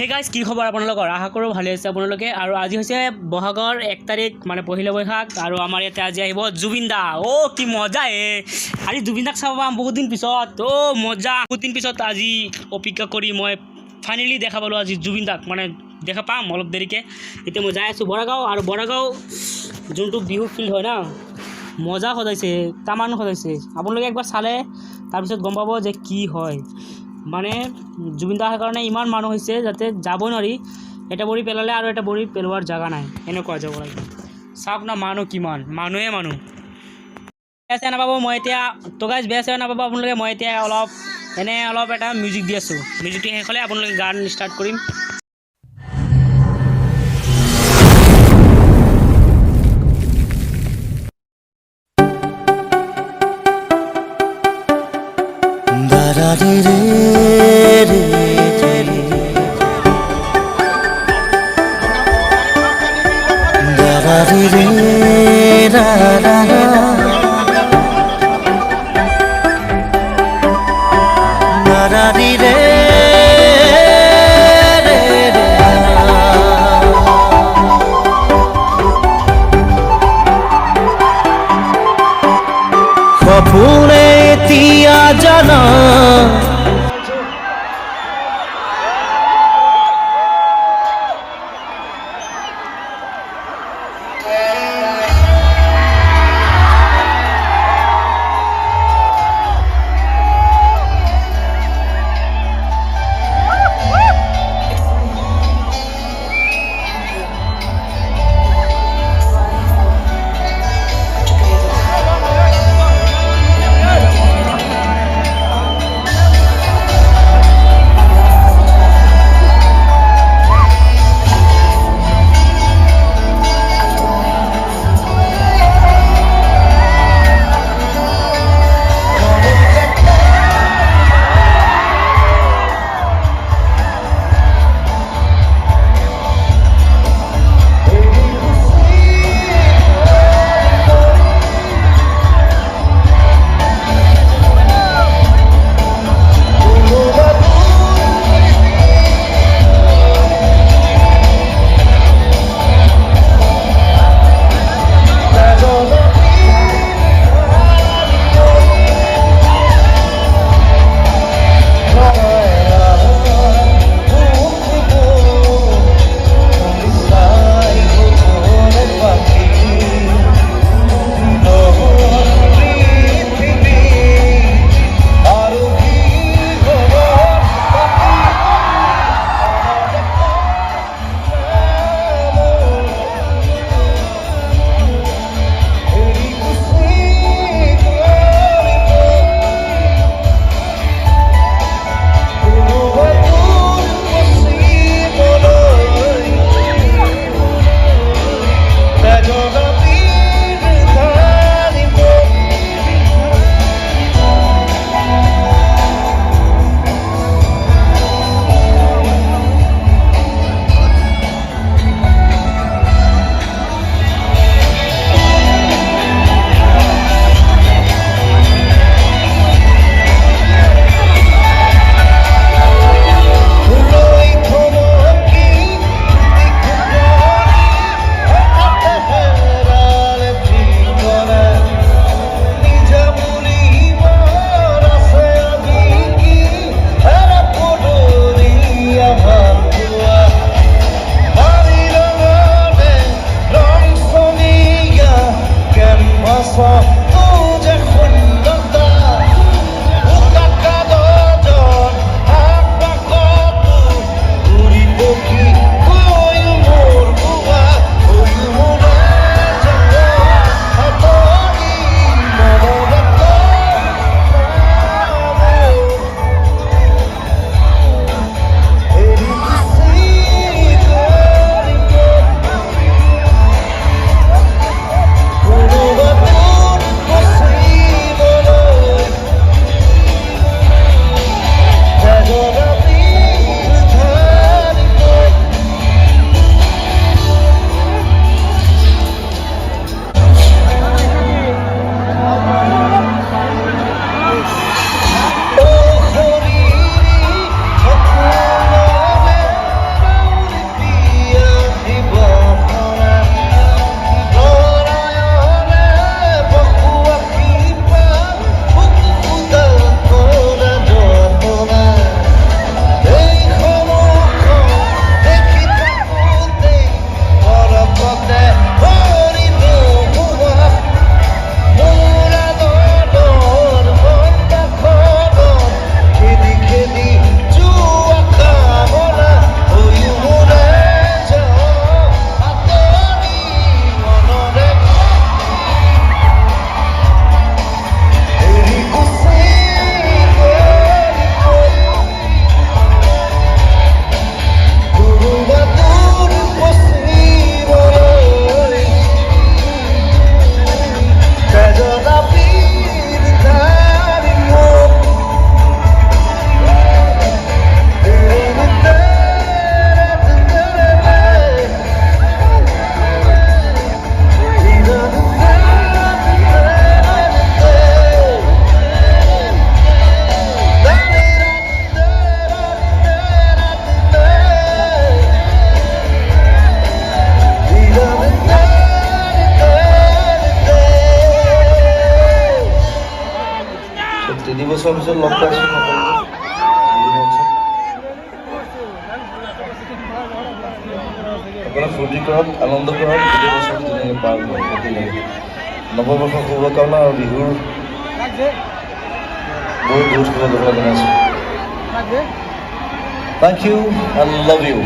hey guys কি খবৰ আপোনালোকৰ আশা কৰোঁ ভালে আছে আপোনালোকে আৰু আজি হৈছে বহাগৰ 1 তাৰিখ মানে পহিলা বৈশাখ আৰু আমাৰ ইয়াতে আজি আহিব জুবিন দা কি মজা আজি জুবিন দাক চাব পাম বহুত দিন পিছত মজা বহুত দিন পিছত আজি অপেক্ষা কৰি মই ফাইনেলি দেখা পালোঁ আজি জুবিন দাক মানে দেখা পাম অলপ দেৰিকৈ এতিয়া মই যাই আছোঁ বৰাগাঁও আৰু বৰাগাঁও যোনটো বিহু ফিল্ড হয় না মজা সজাইছে তামান সজাইছে আপোনালোকে একবাৰ চালে তাৰপিছত গম পাব যে কি হয় মানে জুবিন দাৰ কাৰণে ইমান মানুহ হৈছে যাতে যাব নোৱাৰি এটা বৰি পেলালে আৰু এটা বৰি পেলোৱাৰ জাগা নাই এনেকুৱা যাব লাগে চাওক না মানুহ কিমান মানুহে মানুহ বেয়া চেয়া নাপাব মই এতিয়া তো গাইজ বেয়া চেয়া নাপাব আপোনালোকে মই এতিয়া অলপ এটা মিউজিক দি আছোঁ মিউজিকটো শেষ হ'লে আপোনালোকে গান ষ্টাৰ্ট কৰিম সপোনে এতিয়া জানা বছৰৰ পিছত লগ পাইছোঁ সকলোৱে ফূৰ্তি কৰক আনন্দ কৰক গোটেই বছৰটো তেনেকৈ পাৰ কৰক একেলগে নৱবৰ্ষৰ শুভকামনা আৰু বিহুৰ বহুত বহুত শুভকামনা জনাইছোঁ thank you and love you